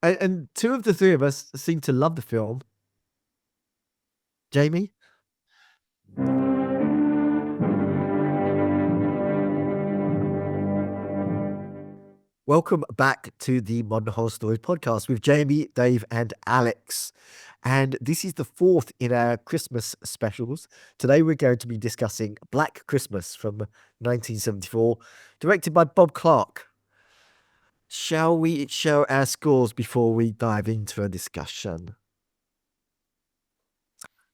And two of the three of us seem to love the film. Jamie? Welcome back to the Modern Horror Stories podcast with Jamie, Dave, and Alex. And this is the fourth in our Christmas specials. Today we're going to be discussing Black Christmas from 1974, directed by Bob Clark. Shall we show our scores before we dive into a discussion?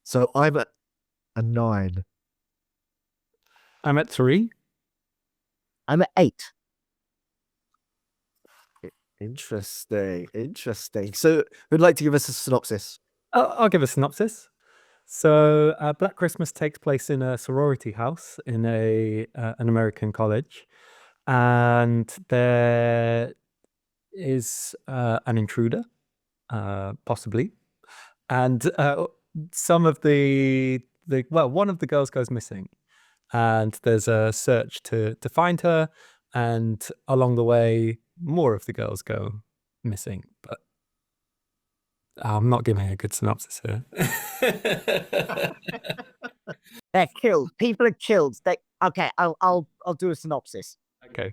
So I'm at a 9. I'm at 3. I'm at 8. Interesting. So who'd like to give us a synopsis? I'll give a synopsis. So, Black Christmas takes place in a sorority house in an American college, and there is an intruder, possibly, and some of one of the girls goes missing, and there's a search to find her, and along the way, more of the girls go missing, but I'm not giving a good synopsis here. They're killed. People are killed. Okay, I'll do a synopsis. Okay.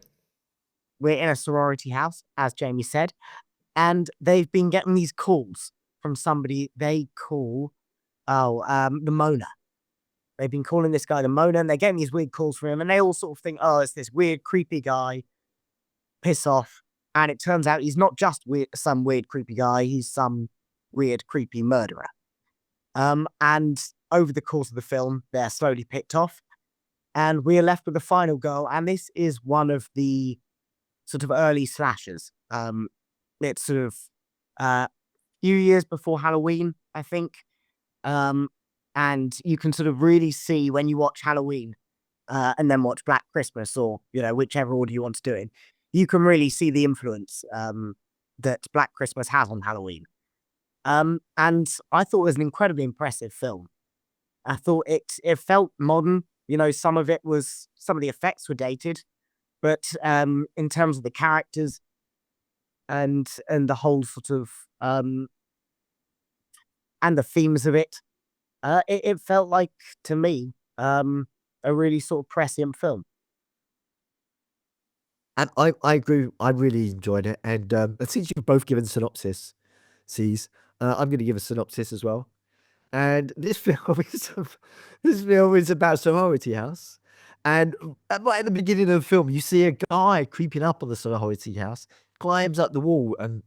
We're in a sorority house, as Jamie said, and they've been getting these calls from somebody they call the Mona. They've been calling this guy the Mona, and they're getting these weird calls from him, and they all sort of think, oh, it's this weird, creepy guy. Piss off. And it turns out he's not just some weird, creepy guy. He's some weird, creepy murderer. And over the course of the film, they're slowly picked off, and we're left with the final girl. And this is one of the sort of early slashers. It's sort of a few years before Halloween, I think. And you can sort of really see when you watch Halloween and then watch Black Christmas, or, whichever order you want to do it in, you can really see the influence that Black Christmas has on Halloween. And I thought it was an incredibly impressive film. I thought it felt modern. Some of the effects were dated, but in terms of the characters and the whole sort of and the themes of it, it felt like, to me, a really sort of prescient film. And I agree. I really enjoyed it. And since you've both given synopsis, I'm going to give a synopsis as well. And this film is about a sorority house. And right at the beginning of the film, you see a guy creeping up on the sorority house, climbs up the wall and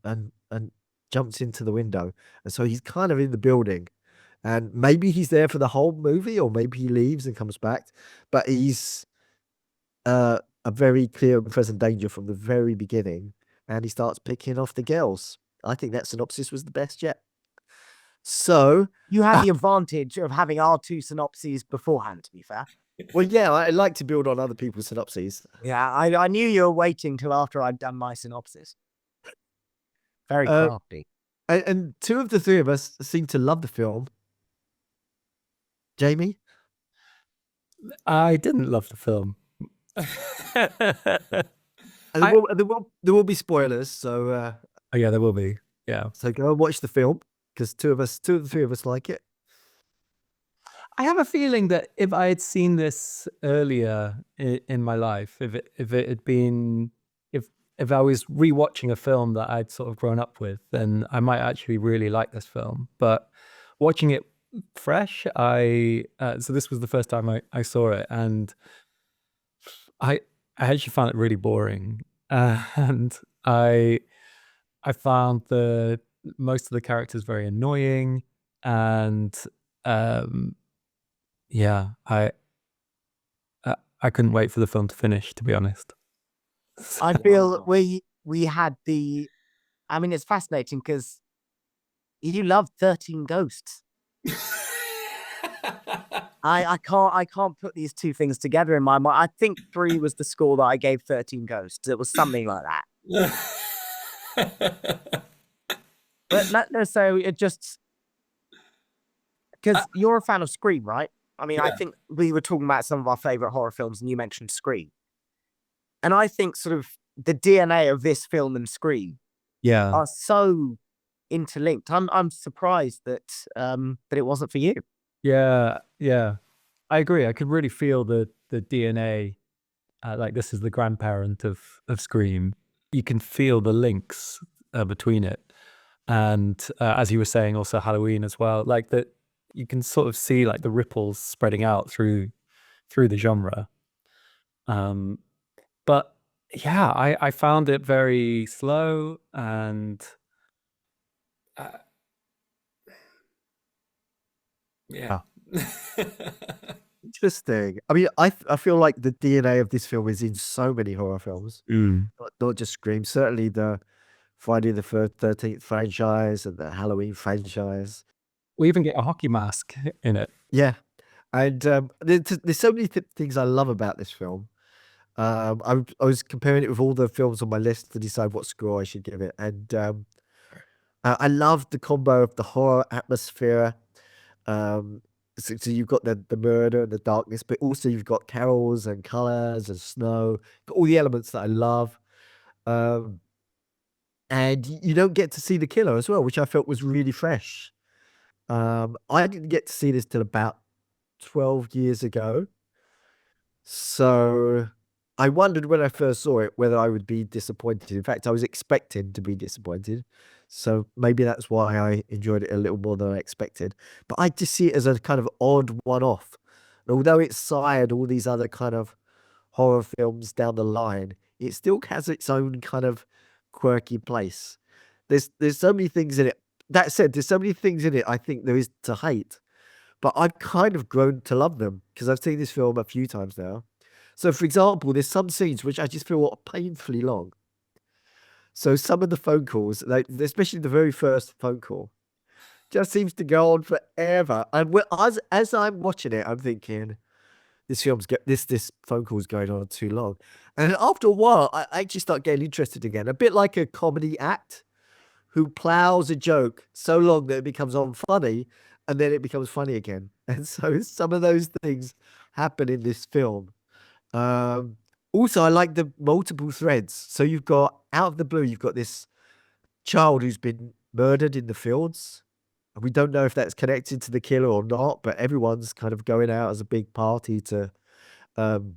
jumps into the window. And so he's kind of in the building. And maybe he's there for the whole movie, or maybe he leaves and comes back. But he's a very clear and present danger from the very beginning. And he starts picking off the girls. I think that synopsis was the best yet. So you had the advantage of having our two synopses beforehand, to be fair. Well, yeah, I like to build on other people's synopses. Yeah, I knew you were waiting till after I'd done my synopsis. Very crafty. And two of the three of us seem to love the film. Jamie? I didn't love the film. There will be spoilers, so oh yeah, there will be. Yeah. So go and watch the film, because two of the three of us like it. I have a feeling that if I had seen this earlier in my life, if I was rewatching a film that I'd sort of grown up with, then I might actually really like this film. But watching it fresh, so this was the first time I saw it, and I actually found it really boring, and I found most of the characters very annoying, and yeah, I couldn't wait for the film to finish, to be honest. I feel we had it's fascinating because you love 13 Ghosts. I can't put these two things together in my mind. I think 3 was the score that I gave 13 Ghosts. It was something like that. But not necessarily, it just... Because you're a fan of Scream, right? I mean, yeah. I think we were talking about some of our favorite horror films and you mentioned Scream. And I think sort of the DNA of this film and Scream Yeah. are so interlinked. I'm surprised that it wasn't for you. Yeah. Yeah. I agree. I could really feel the DNA. Like this is the grandparent of Scream. You can feel the links between it, and as you were saying, also Halloween as well. Like that, you can sort of see like the ripples spreading out through the genre. But yeah, I found it very slow and uh, yeah. Interesting. I mean, I feel like the DNA of this film is in so many horror films, Mm. not just Scream. Certainly the Friday the 13th franchise and the Halloween franchise. We even get a hockey mask in it. Yeah. And there's so many things I love about this film. I was comparing it with all the films on my list to decide what score I should give it. And I love the combo of the horror atmosphere. Um, so you've got the murder and the darkness, but also you've got carols and colors and snow, got all the elements that I love. Um, and you don't get to see the killer as well, which I felt was really fresh. I didn't get to see this till about 12 years ago. So I wondered when I first saw it whether I would be disappointed. In fact, I was expecting to be disappointed. So maybe that's why I enjoyed it a little more than I expected. But I just see it as a kind of odd one off. And although it sired all these other kind of horror films down the line, it still has its own kind of quirky place. There's so many things in it. That said, there's so many things in it I think there is to hate. But I've kind of grown to love them because I've seen this film a few times now. So, for example, there's some scenes which I just feel are painfully long. So some of the phone calls, like especially the very first phone call, just seems to go on forever. And as I'm watching it, I'm thinking, this phone call's going on too long. And then after a while, I actually start getting interested again. A bit like a comedy act who plows a joke so long that it becomes unfunny and then it becomes funny again. And so some of those things happen in this film. Um, Also, I like the multiple threads. So you've got out of the blue, you've got this child who's been murdered in the fields. And we don't know if that's connected to the killer or not, but everyone's kind of going out as a big party to um,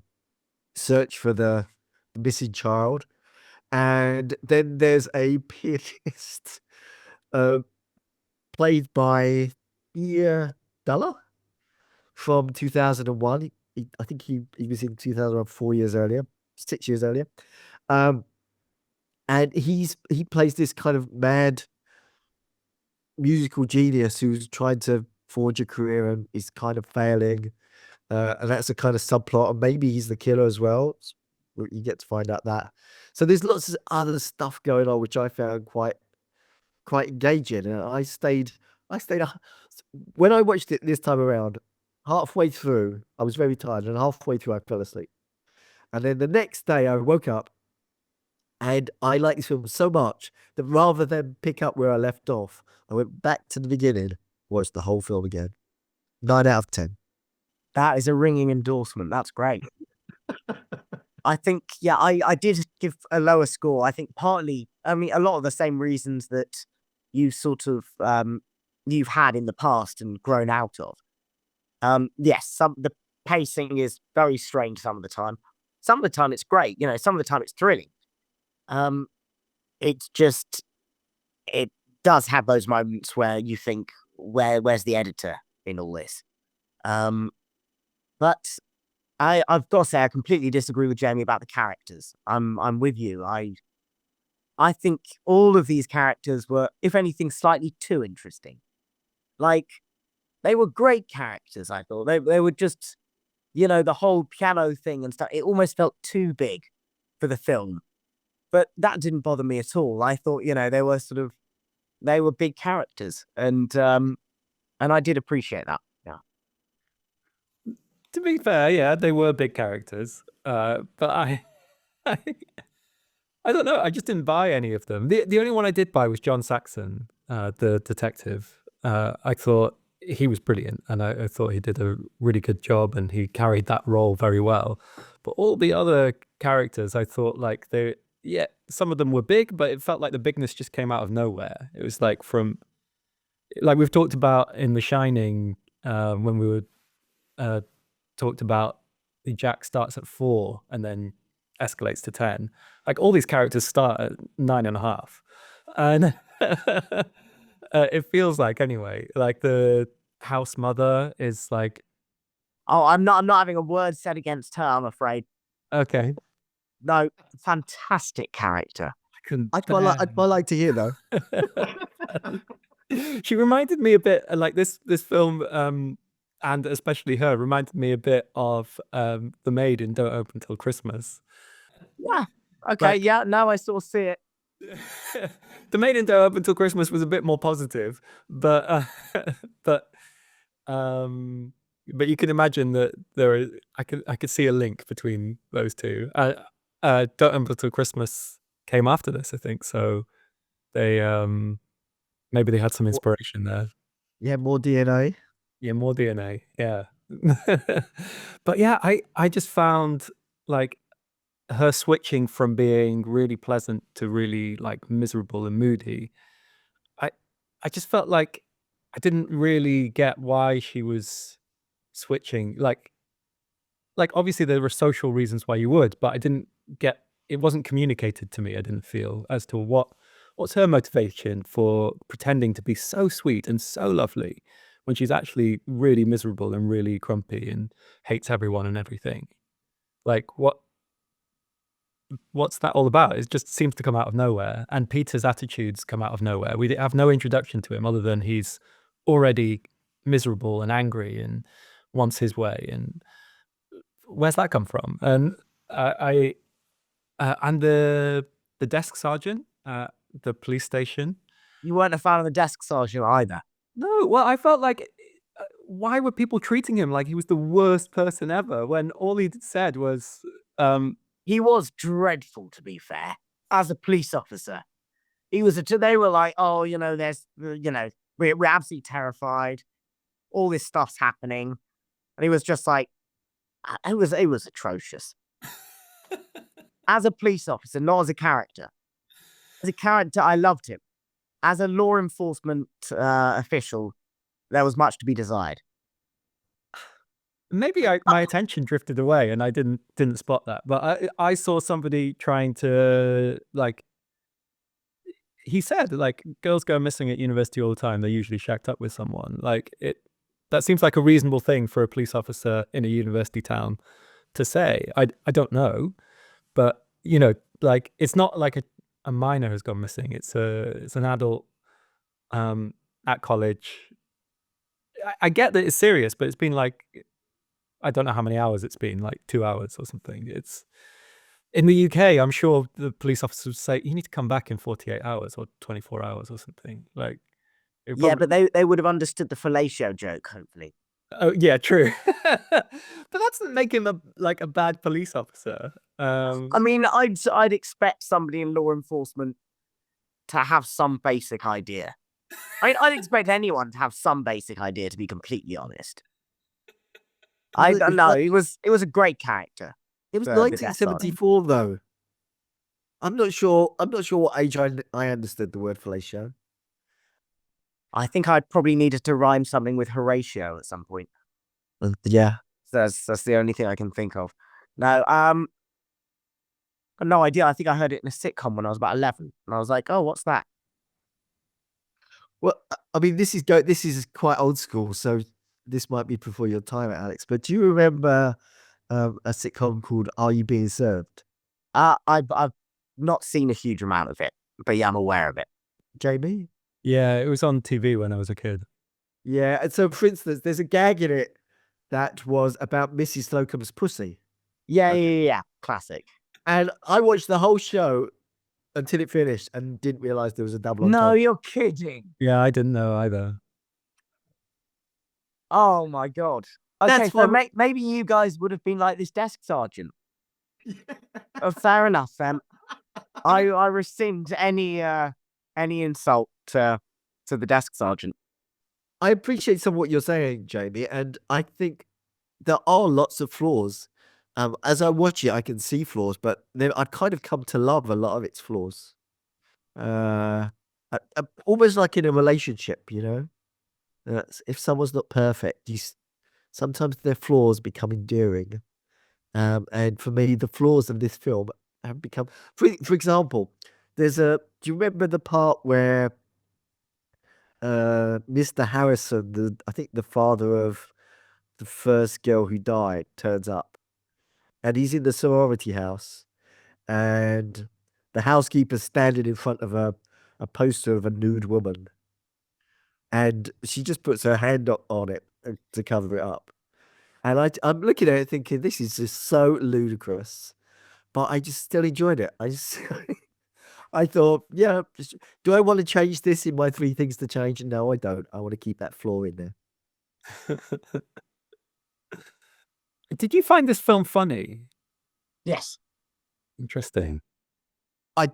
search for the missing child. And then there's a pianist uh, played by Ian Duller from 2001. I think he was in 2001 4 years earlier, 6 years earlier. Um, and he plays this kind of mad musical genius who's trying to forge a career and is kind of failing. And that's a kind of subplot, and maybe he's the killer as well. You get to find out that. So there's lots of other stuff going on, which I found quite engaging. And I stayed when I watched it this time around, halfway through, I was very tired, and halfway through I fell asleep. And then the next day I woke up and I liked this film so much that rather than pick up where I left off, I went back to the beginning, watched the whole film again. 9 out of 10. That is a ringing endorsement. That's great. I think, yeah, I did give a lower score. I think partly, I mean, a lot of the same reasons that you sort of you've had in the past and grown out of. Yes, the pacing is very strange some of the time. Some of the time it's great, some of the time it's thrilling. It's just it does have those moments where you think, where's the editor in all this? But I've got to say I completely disagree with Jamie about the characters. I'm with you. I think all of these characters were, if anything, slightly too interesting. Like, they were great characters, I thought. They were just, the whole piano thing and stuff. It almost felt too big for the film. But that didn't bother me at all. I thought, they were big characters. And I did appreciate that. Yeah. To be fair, yeah, they were big characters. But I I don't know. I just didn't buy any of them. The only one I did buy was John Saxon, the detective. I thought he was brilliant, and I thought he did a really good job, and he carried that role very well. But all the other characters, I thought like yeah, some of them were big, but it felt like the bigness just came out of nowhere. It was like we've talked about in The Shining, when we were talked about Jack starts at 4 and then escalates to 10. Like all these characters start at 9.5, and it feels like anyway, like the house mother is like, Oh, I'm not having a word said against her, I'm afraid. okay, No, fantastic character. I couldn't I'd quite like to hear though. She reminded me a bit like this film, and especially her reminded me a bit of the maid in Don't Open Till Christmas. Yeah. Okay, Like- yeah, now I sort of see it. The maid in Don't Open Till Christmas was a bit more positive, but but but you can imagine that I could see a link between those two. Don't Open Till Christmas came after this, I think, so they maybe they had some inspiration there. Yeah, more DNA. Yeah, more DNA. Yeah. But yeah, I just found like her switching from being really pleasant to really like miserable and moody. I I just felt like I didn't really get why she was switching. Like obviously there were social reasons why you would, but I didn't get it wasn't communicated to me, I didn't feel, as to what's her motivation for pretending to be so sweet and so lovely when she's actually really miserable and really grumpy and hates everyone and everything. Like what's that all about? It just seems to come out of nowhere. And Peter's attitudes come out of nowhere. We have no introduction to him other than he's already miserable and angry and wants his way. And where's that come from? And and the desk sergeant at the police station. You weren't a fan of the desk sergeant either. No, well, I felt like, why were people treating him like he was the worst person ever when all he said was, He was dreadful, to be fair, as a police officer. They were like, oh, there's, we're absolutely terrified. All this stuff's happening. And he was just like, it was atrocious. As a police officer, not as a character. As a character, I loved him. As a law enforcement official, there was much to be desired. maybe my attention drifted away and I didn't spot that. But I saw somebody trying to like. He said like girls go missing at university all the time. They're usually shacked up with someone. Like that seems like a reasonable thing for a police officer in a university town to say. I don't know, but like it's not like a minor has gone missing. It's an adult at college. I get that it's serious, but it's been like, I don't know how many hours it's been, like 2 hours or something. It's in the UK, I'm sure the police officers would say, you need to come back in 48 hours or 24 hours or something. Like, Yeah, but they would have understood the fellatio joke, hopefully. Oh, yeah, true. But that doesn't make him a bad police officer. I mean, I'd expect somebody in law enforcement to have some basic idea. I mean, I'd expect anyone to have some basic idea, to be completely honest. I don't know. It was a great character. It was The desk sergeant. 1974 though. I'm not sure what age I understood the word fellatio. I think I'd probably needed to rhyme something with Horatio at some point. Yeah. That's the only thing I can think of. No, got no idea. I think I heard it in a sitcom when I was about 11, and I was like, "Oh, what's that?" Well, I mean, this is quite old school, so this might be before your time, Alex. But do you remember a sitcom called Are You Being Served? I've not seen a huge amount of it, but yeah, I'm aware of it. Jamie? Yeah, it was on TV when I was a kid. Yeah, and so for instance, there's a gag in it that was about Mrs. Slocum's pussy. Yeah. Classic. And I watched the whole show until it finished and didn't realize there was a double on No, top. you're kidding. Yeah, I didn't know either. Oh my god. Okay, That's so why- maybe you guys would have been like this desk sergeant. Oh, fair enough then. I rescind any insult to the desk sergeant. I appreciate some of what you're saying, Jamie, and I think there are lots of flaws As I watch it, I can see flaws, but then I'd kind of come to love a lot of its flaws. Almost like in a relationship, you know? If someone's not perfect, sometimes their flaws become endearing. And for me, the flaws of this film have become, for example, do you remember the part where Mr. Harrison, I think the father of the first girl who died, turns up, and he's in the sorority house, and the housekeeper's standing in front of a poster of a nude woman, and she just puts her hand on it to cover it up. And I'm looking at it thinking, this is just so ludicrous, but I just still enjoyed it. I thought, yeah, do I want to change this in my 3 things to change? No, I don't. I want to keep that flaw in there. Did you find this film funny? Yes. Interesting. I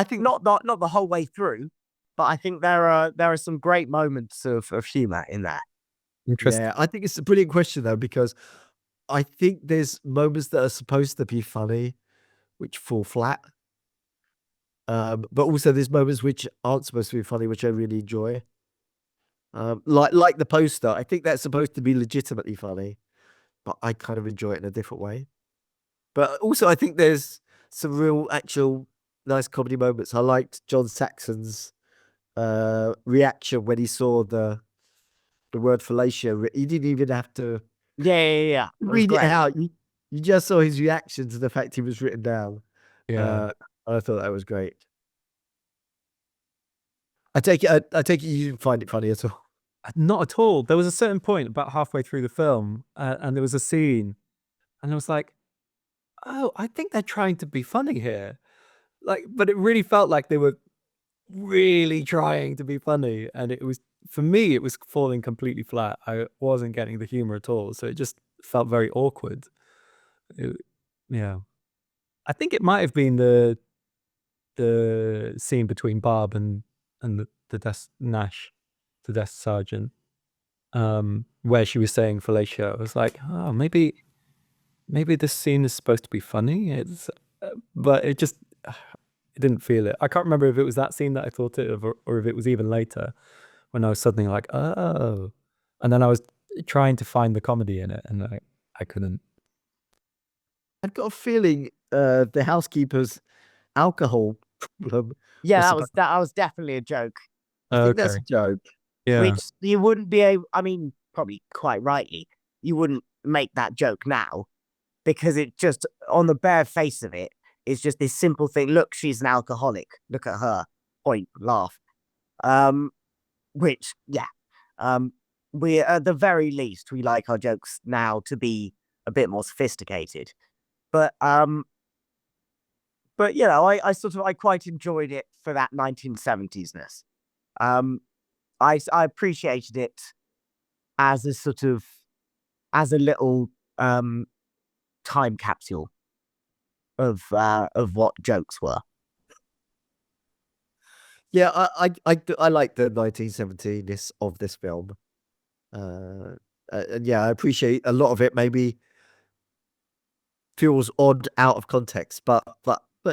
think not the whole way through, but I think there are some great moments of humor in there. Interesting. Yeah, I think it's a brilliant question though, because I think there's moments that are supposed to be funny, which fall flat. But also there's moments which aren't supposed to be funny, which I really enjoy. Like the poster, I think that's supposed to be legitimately funny, but I kind of enjoy it in a different way. But also I think there's some real actual nice comedy moments. I liked John Saxon's reaction when he saw the word fellatio. He didn't even have to Yeah. It was read it great. out. You just saw his reaction to the fact he was written down. Yeah. I thought that was great. I take it you didn't find it funny at all. Not at all. There was a certain point about halfway through the film, and there was a scene, and I was like, "Oh, I think they're trying to be funny here." Like, but it really felt like they were really trying to be funny, and it was, for me, it was falling completely flat. I wasn't getting the humor at all, so it just felt very awkward. Yeah, I think it might have been the scene between Barb and the desk Nash, the desk sergeant, where she was saying fellatio. I was like, oh, maybe this scene is supposed to be funny. It's, but it just, it didn't feel it. I can't remember if it was that scene that I thought it of, or if it was even later when I was suddenly like, oh, and then I was trying to find the comedy in it, and I couldn't. I've got a feeling the housekeeper's alcohol problem. Yeah, was that was definitely a joke. I think that's Okay. a joke. Yeah. Which you wouldn't be able, I mean, probably quite rightly, you wouldn't make that joke now, because it just, on the bare face of it, is just this simple thing. Look, she's an alcoholic. Look at her. Point, laugh. Which, yeah. We, at the very least, we like our jokes now to be a bit more sophisticated. But you know, I quite enjoyed it for that 1970s-ness. I appreciated it as a sort of, as a little time capsule of what jokes were. Yeah, I like the 1970-ness of this film. And yeah, I appreciate a lot of it maybe feels odd out of context, but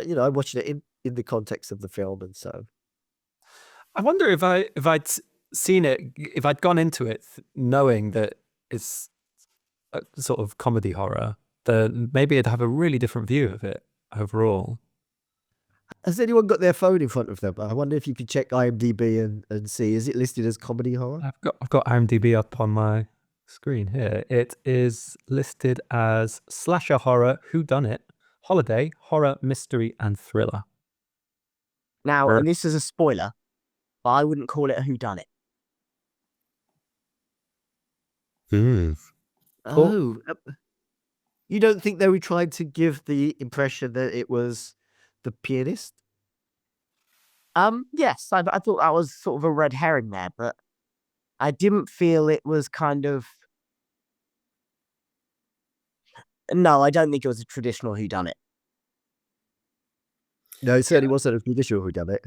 you know, I'm watching it in the context of the film, and so I wonder if I'd seen it, if I'd gone into it knowing that it's a sort of comedy horror, then maybe I'd have a really different view of it overall. has anyone got their phone in front of them? I wonder if you could check IMDb and see, is it listed as comedy horror? I've got IMDb up on my screen here. It is listed as slasher horror, whodunit, holiday, horror, mystery, and thriller. Now, and this is a spoiler, but I wouldn't call it a whodunit. Oh, you don't think they were trying to give the impression that it was The Pianist? Yes, I thought that was sort of a red herring there, but I didn't feel it was kind of. No, I don't think it was a traditional whodunit. No, it certainly wasn't a traditional whodunit.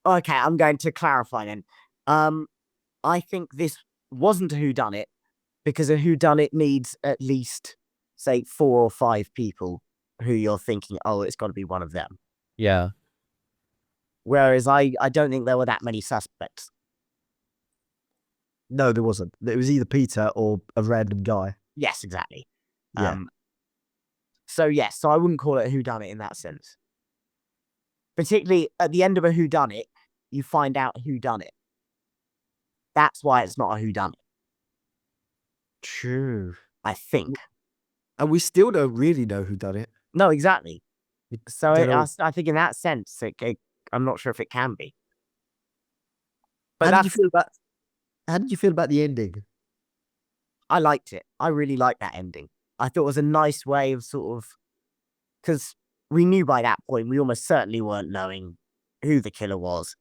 Okay, I'm going to clarify then. I think this wasn't a whodunit because a whodunit needs at least say 4 or 5 people who you're thinking, oh, it's got to be one of them. Yeah. Whereas I don't think there were that many suspects. No, there wasn't. It was either Peter or a random guy. Yes, exactly. Yeah. So yes, so I wouldn't call it a whodunit in that sense. Particularly at the end of a whodunit, you find out who done it. That's why it's not a whodunit, True. I think. And we still don't really know who done it. No, exactly. We So don't know. I think in that sense, I'm not sure if it can be. But How did you feel about the ending? I liked it. I really liked that ending. I thought it was a nice way of sort of, because we knew by that point, we almost certainly weren't knowing who the killer was.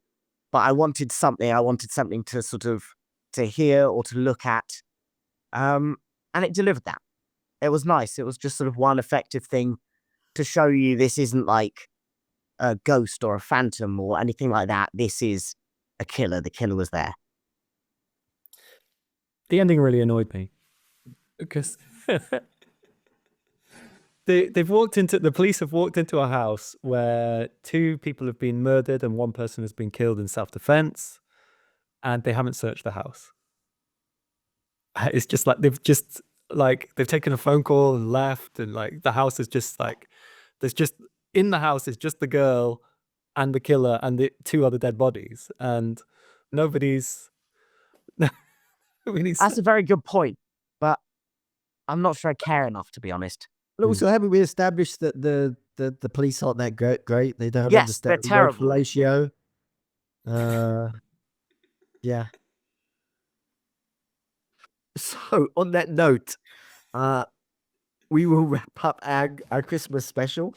But I wanted something to sort of, to hear or to look at. And it delivered that. It was nice. It was just sort of one effective thing to show you this isn't like a ghost or a phantom or anything like that. This is a killer. The killer was there. The ending really annoyed me because the police have walked into a house where 2 people have been murdered and 1 person has been killed in self-defense, and they haven't searched the house. It's just like they've taken a phone call and left, and like the house is just like in the house is just the girl and the killer and the 2 other dead bodies, and nobody's That's a very good point, but I'm not sure I care enough, to be honest. But also, haven't we established that the police aren't that great? They don't Yes, they're understand terrible. ratio. Yeah. So on that note, we will wrap up our Christmas special.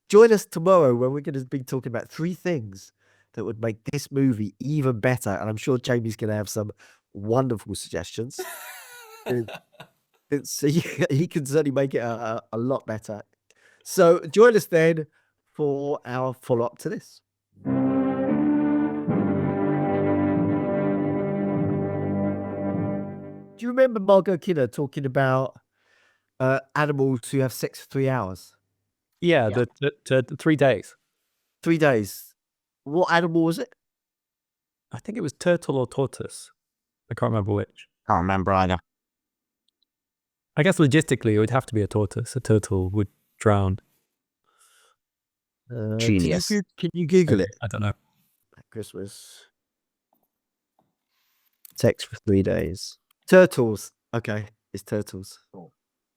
Join us tomorrow when we're going to be talking about 3 things that would make this movie even better, and I'm sure Jamie's going to have some wonderful suggestions. So he can certainly make it a lot better. So join us then for our follow-up to this. Do you remember Margot Kidder talking about animals who have sex for 3 hours? Yeah, Yeah. the 3 days. 3 days. What animal was it? I think it was turtle or tortoise. I can't remember which. Can't remember either. I guess logistically it would have to be a tortoise. A turtle would drown. Genius. Can you Google it? I don't know. Christmas. Sex for 3 days. Turtles. Okay, it's turtles.